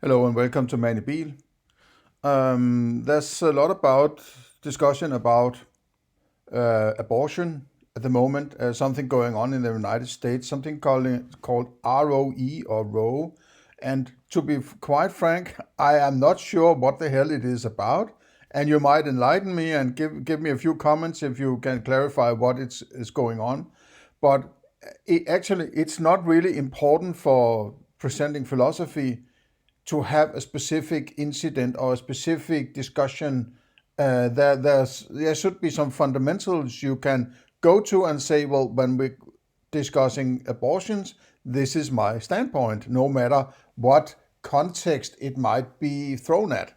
Hello and welcome to Mandibil. There's a lot about discussion about abortion at the moment. Something going on in the United States, something called ROE or Roe. And to be quite frank, I am not sure what the hell it is about. And you might enlighten me and give me a few comments if you can clarify what is going on. But it's not really important for presenting philosophy to have a specific incident or a specific discussion. There should be some fundamentals you can go to and say, well, when we're discussing abortions, this is my standpoint, no matter what context it might be thrown at.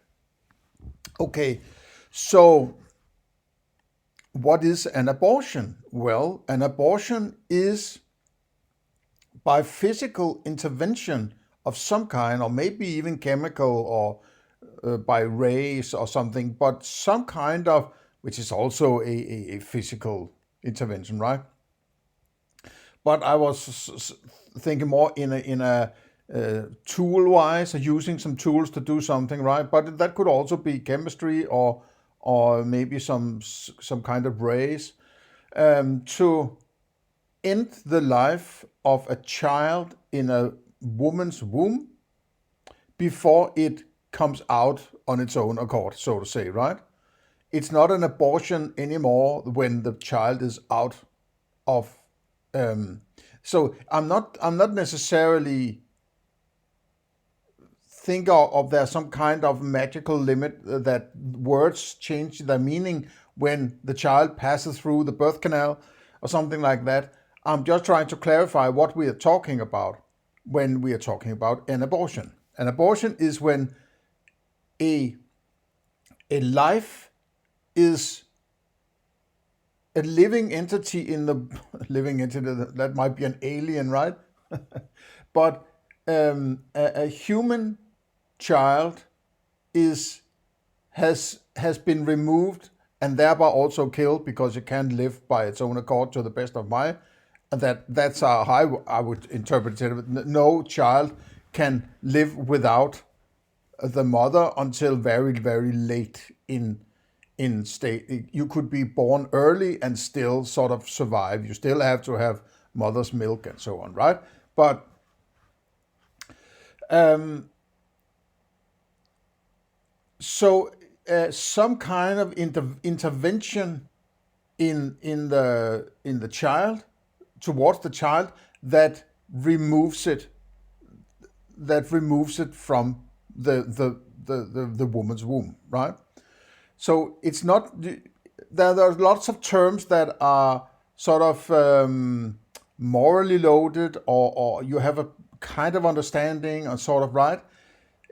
Okay, so what is an abortion? Well, an abortion is by physical intervention of some kind, or maybe even chemical or by rays or something, but some kind of, which is also a physical intervention, right? But I was thinking more in a tool-wise, using some tools to do something, right? But that could also be chemistry or maybe some kind of rays to end the life of a child in a woman's womb before it comes out on its own accord, so to say, right? It's not an abortion anymore when the child is out of. So I'm not necessarily think of there's some kind of magical limit that words change their meaning when the child passes through the birth canal or something like that. I'm just trying to clarify what we are talking about when we are talking about an abortion. An abortion is when a life is a living entity in the living entity, that might be an alien, right? But a human child has been removed and thereby also killed because it can't live by its own accord, to the best of my. That's how I would interpret it. No child can live without the mother until very, very late in state. You could be born early and still sort of survive. You still have to have mother's milk and so on, right? But some kind of intervention in the child, towards the child, that removes it from the woman's womb, right? So it's not. There are lots of terms that are sort of morally loaded, or you have a kind of understanding, or sort of, right.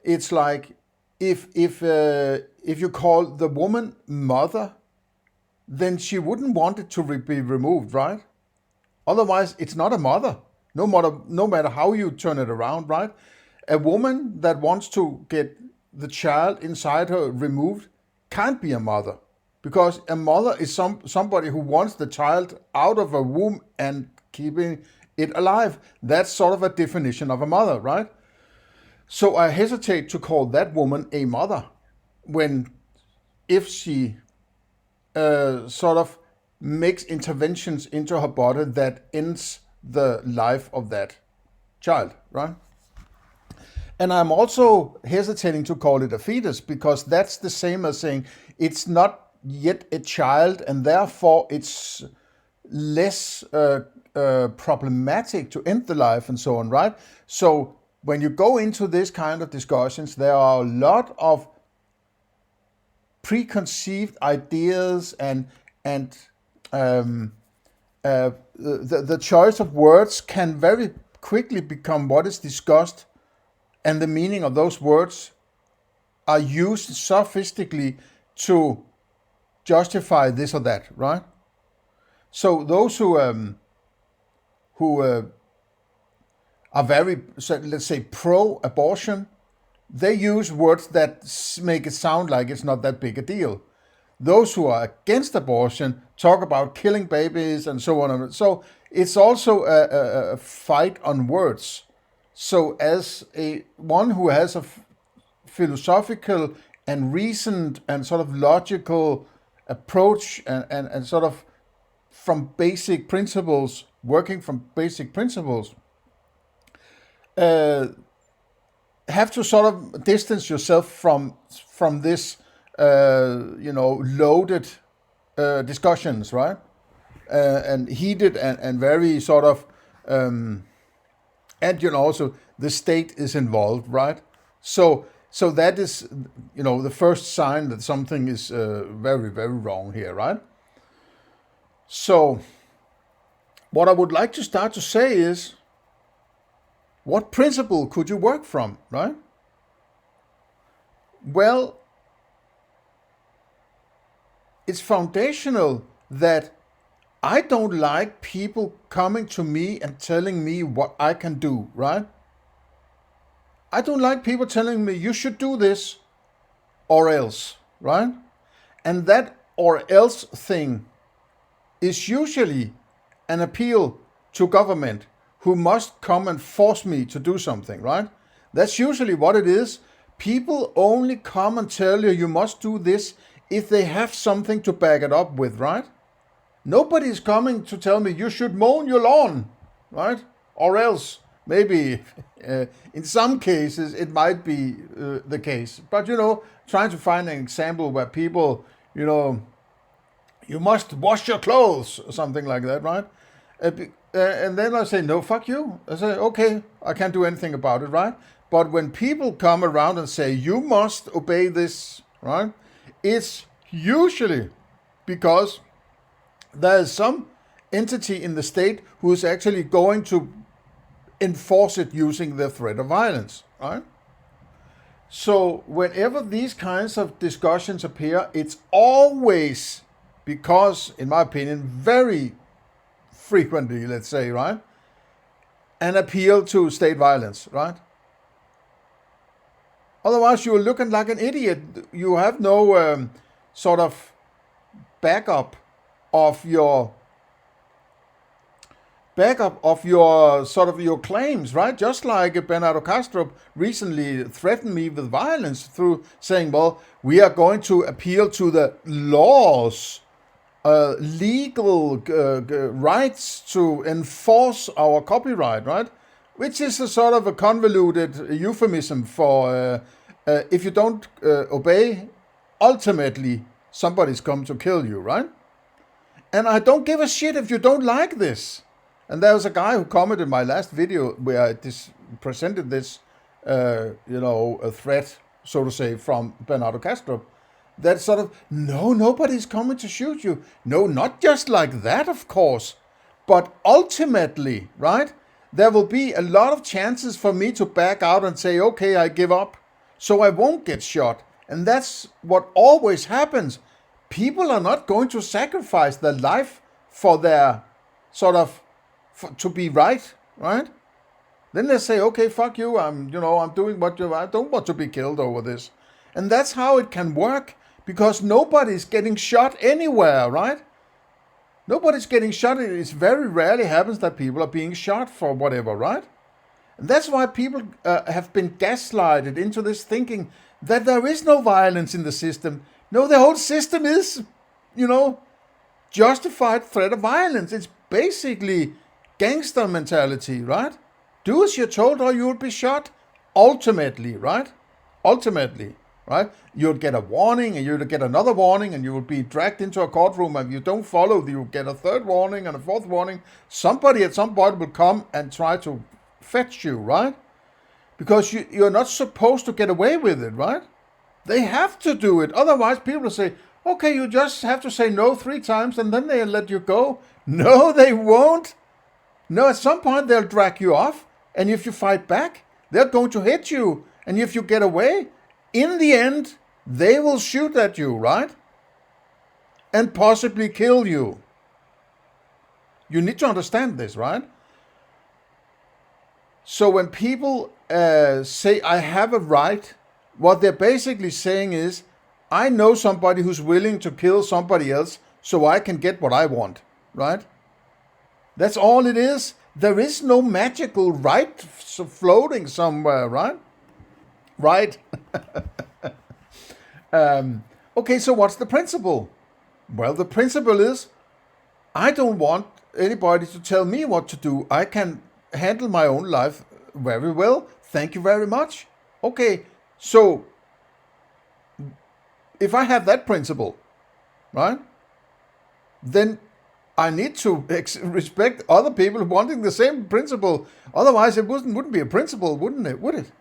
It's like if you call the woman mother, then she wouldn't want it to be removed, right? Otherwise, it's not a mother, no matter how you turn it around, right? A woman that wants to get the child inside her removed can't be a mother, because a mother is somebody who wants the child out of a womb and keeping it alive. That's sort of a definition of a mother, right? So I hesitate to call that woman a mother if she sort of makes interventions into her body that ends the life of that child, right? And I'm also hesitating to call it a fetus, because that's the same as saying it's not yet a child, and therefore it's less problematic to end the life and so on, right? So when you go into this kind of discussions, there are a lot of preconceived ideas, and the choice of words can very quickly become what is discussed, and the meaning of those words are used sophistically to justify this or that, right? So those who are very, let's say, pro-abortion, they use words that make it sound like it's not that big a deal. Those who are against abortion talk about killing babies and so on. So it's also a fight on words. So as one who has philosophical and reasoned and sort of logical approach and sort of from basic principles, working from basic principles, have to sort of distance yourself from this, loaded discussions, right? And heated and very sort of, and also the state is involved, right? So that is, the first sign that something is very, very wrong here, right? So what I would like to start to say is, what principle could you work from, right? Well, it's foundational that I don't like people coming to me and telling me what I can do, right? I don't like people telling me you should do this or else, right? And that or else thing is usually an appeal to government who must come and force me to do something, right? That's usually what it is. People only come and tell you must do this if they have something to back it up with, right? Nobody's coming to tell me you should mow your lawn, right? Or else, maybe in some cases it might be the case. But, trying to find an example where people, you must wash your clothes or something like that, right? And then I say, no, fuck you. I say, okay, I can't do anything about it, right? But when people come around and say, you must obey this, right? It's usually because there is some entity in the state who is actually going to enforce it using the threat of violence, right? So whenever these kinds of discussions appear, it's always because, in my opinion, very frequently, let's say, right, an appeal to state violence, right? Otherwise, you're looking like an idiot. You have no sort of backup of your sort of your claims, right? Just like Bernardo Castro recently threatened me with violence through saying, well, we are going to appeal to the laws, legal rights to enforce our copyright, right? Which is a sort of a convoluted euphemism for if you don't obey, ultimately somebody's come to kill you, right? And I don't give a shit if you don't like this. And there was a guy who commented in my last video where I presented this, a threat, so to say, from Bernardo Castro. That sort of, no, nobody's coming to shoot you. No, not just like that, of course. But ultimately, right, there will be a lot of chances for me to back out and say, okay, I give up, so I won't get shot. And that's what always happens. People are not going to sacrifice their life for their sort of, to be right? Then they say, okay, fuck you, I'm doing what I don't want to be killed over this. And that's how it can work, because nobody's getting shot anywhere, right? Nobody's getting shot. It very rarely happens that people are being shot for whatever, right? And that's why people have been gaslighted into this thinking that there is no violence in the system. No, the whole system is, justified threat of violence. It's basically gangster mentality, right? Do as you're told or you will be shot. Ultimately, right? Right? You'll get a warning, and you'll get another warning, and you will be dragged into a courtroom. And if you don't follow, you'll get a third warning and a fourth warning. Somebody at some point will come and try to fetch you, right? Because you're not supposed to get away with it, right? They have to do it. Otherwise, people will say, okay, you just have to say no 3 times, and then they'll let you go. No, they won't. No, at some point, they'll drag you off. And if you fight back, they're going to hit you. And if you get away, in the end, they will shoot at you, right? And possibly kill you. You need to understand this, right? So when people say, I have a right, what they're basically saying is, I know somebody who's willing to kill somebody else so I can get what I want, right? That's all it is. There is no magical right floating somewhere, right? Right. Okay, so what's the principle? Well, the principle is I don't want anybody to tell me what to do. I can handle my own life very well. Thank you very much. Okay, so if I have that principle, right, then I need to respect other people wanting the same principle. Otherwise, it wouldn't be a principle, wouldn't it? Would it?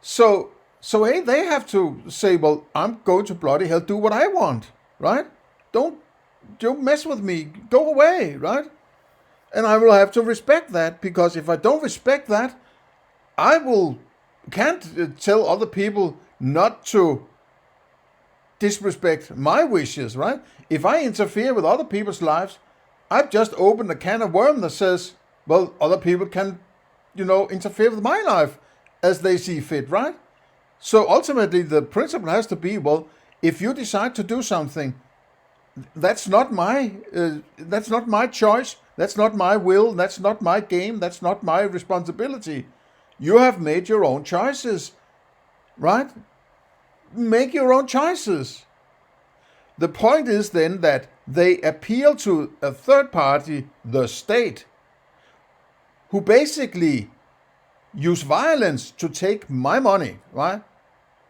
So hey, they have to say, well, I'm going to bloody hell do what I want, right? Don't mess with me. Go away, right? And I will have to respect that, because if I don't respect that, I can't tell other people not to disrespect my wishes, right? If I interfere with other people's lives, I've just opened a can of worms that says, well, other people can, interfere with my life as they see fit, right? So ultimately, the principle has to be, well, if you decide to do something, that's not my choice, that's not my will, that's not my game, that's not my responsibility. You have made your own choices, right? Make your own choices. The point is then that they appeal to a third party, the state, who basically use violence to take my money, right?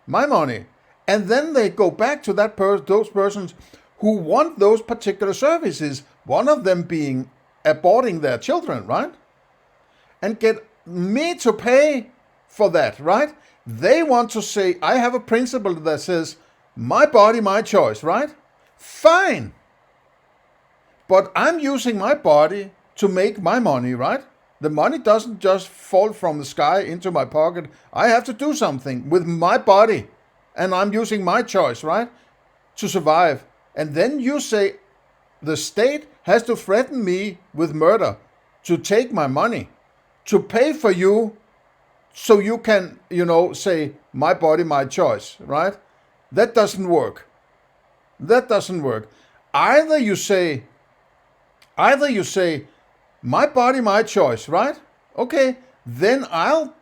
My money. And then they go back to those persons who want those particular services, one of them being aborting their children, right? And get me to pay for that, right? They want to say, I have a principle that says, my body, my choice, right? Fine. But I'm using my body to make my money, right? The money doesn't just fall from the sky into my pocket. I have to do something with my body. And I'm using my choice, right? To survive. And then you say, the state has to threaten me with murder to take my money, to pay for you, so you can, say, my body, my choice, right? That doesn't work. That doesn't work. Either you say, my body, my choice, right? Okay, then I'll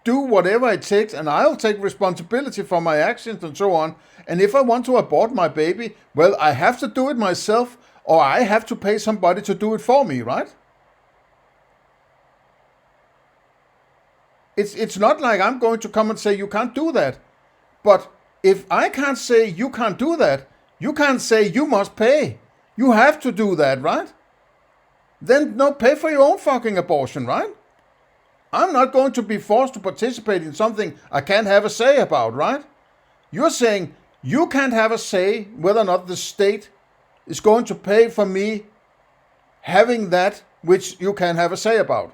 do whatever it takes and I'll take responsibility for my actions and so on. And if I want to abort my baby, well, I have to do it myself, or I have to pay somebody to do it for me, right? It's not like I'm going to come and say you can't do that. But if I can't say you can't do that, you can't say you must pay. You have to do that, right? Then pay for your own fucking abortion, right? I'm not going to be forced to participate in something I can't have a say about, right? You're saying you can't have a say whether or not the state is going to pay for me having that which you can have a say about.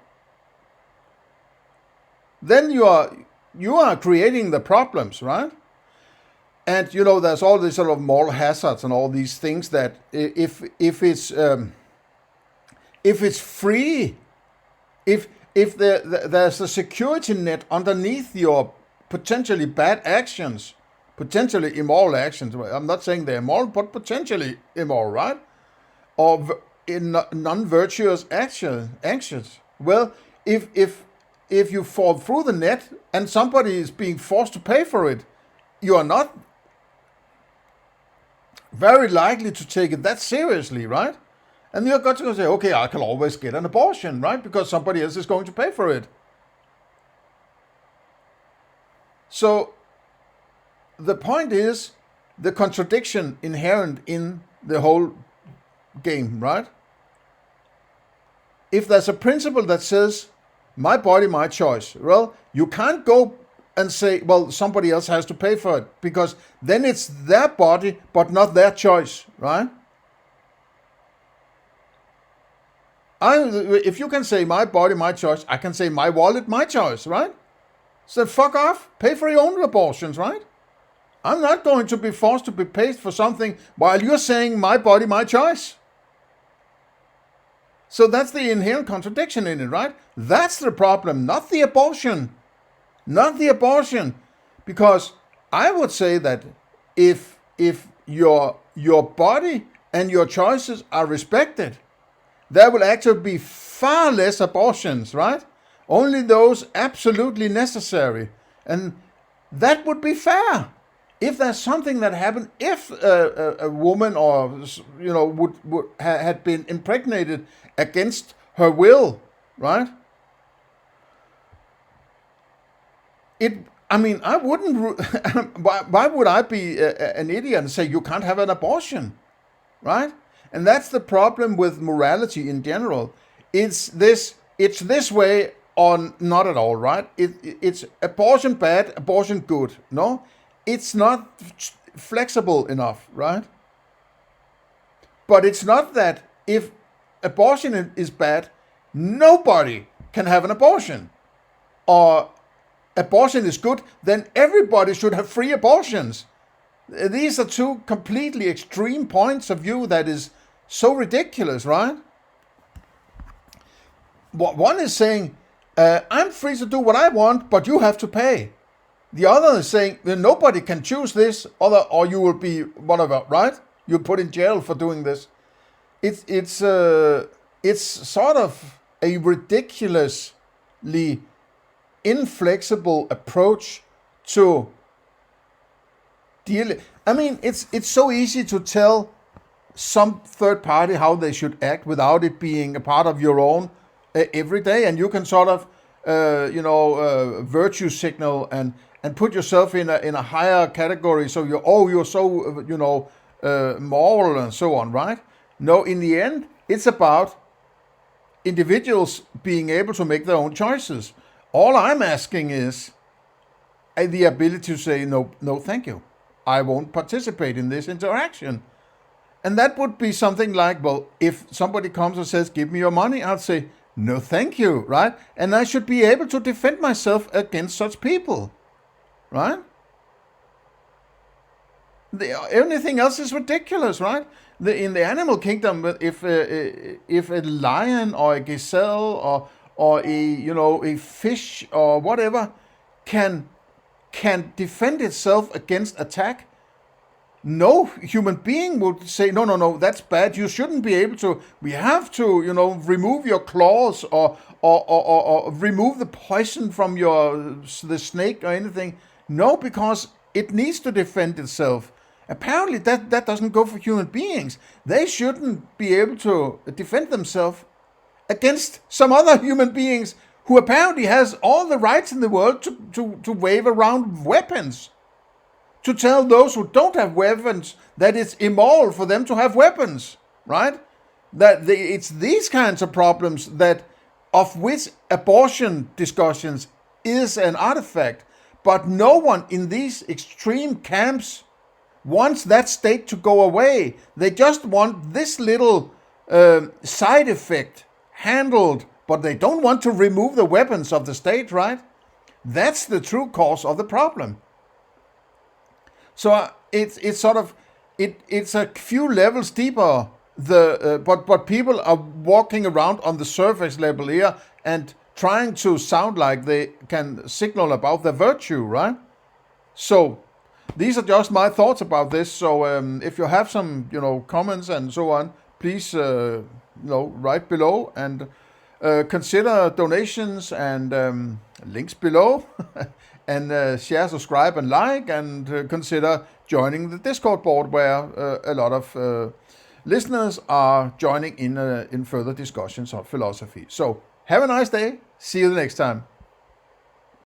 Then you are creating the problems, right? And there's all these sort of moral hazards and all these things that if it's free, if there's a security net underneath your potentially bad actions, potentially immoral actions. I'm not saying they're immoral, but potentially immoral, right? Or in non-virtuous actions. Well, if you fall through the net and somebody is being forced to pay for it, you are not very likely to take it that seriously, right? And you're going to say, okay, I can always get an abortion, right? Because somebody else is going to pay for it. So the point is the contradiction inherent in the whole game, right? If there's a principle that says, my body, my choice, well, you can't go and say, well, somebody else has to pay for it, because then it's their body, but not their choice, right? If you can say my body, my choice, I can say my wallet, my choice, right? So fuck off, pay for your own abortions, right? I'm not going to be forced to be paid for something while you're saying my body, my choice. So that's the inherent contradiction in it, right? That's the problem, not the abortion. Not the abortion. Because I would say that if your body and your choices are respected, there will actually be far less abortions, right? Only those absolutely necessary. And that would be fair. If there's something that happened, if a woman or had been impregnated against her will, right? I wouldn't. Why would I be an idiot and say you can't have an abortion, right? And that's the problem with morality in general. It's this way or not at all, right? It's abortion bad, abortion good. No, it's not flexible enough, right? But it's not that if abortion is bad, nobody can have an abortion, or abortion is good, then everybody should have free abortions. These are two completely extreme points of view that is so ridiculous, right? One is saying, I'm free to do what I want, but you have to pay. The other is saying, nobody can choose this, or you will be whatever, right? You're put in jail for doing this. It's sort of a ridiculously inflexible approach to deal. It's so easy to tell some third party how they should act without it being a part of your own every day, and you can sort of virtue signal and put yourself in a higher category. So you're so moral and so on, right? No, in the end, it's about individuals being able to make their own choices. All I'm asking is the ability to say, no, thank you. I won't participate in this interaction. And that would be something like, well, if somebody comes and says, give me your money, I'll say, no, thank you, right? And I should be able to defend myself against such people, right? Anything else is ridiculous, right? In the animal kingdom, if a lion or a gazelle or a fish or whatever can defend itself against attack, no human being would say, no, that's bad. You shouldn't be able to. We have to, remove your claws or remove the poison from the snake or anything. No, because it needs to defend itself. Apparently, that doesn't go for human beings. They shouldn't be able to defend themselves against some other human beings who apparently has all the rights in the world to wave around weapons. To tell those who don't have weapons that it's immoral for them to have weapons, right? It's these kinds of problems of which abortion discussions is an artifact. But no one in these extreme camps wants that state to go away. They just want this little side effect handled, but they don't want to remove the weapons of the state, right? That's the true cause of the problem. So it's sort of it's a few levels deeper. But people are walking around on the surface level here and trying to sound like they can signal about their virtue, right? So these are just my thoughts about this. So if you have some comments and so on, please write below and consider donations and links below. And share, subscribe, and like, and consider joining the Discord board where a lot of listeners are joining in further discussions of philosophy. So have a nice day. See you the next time.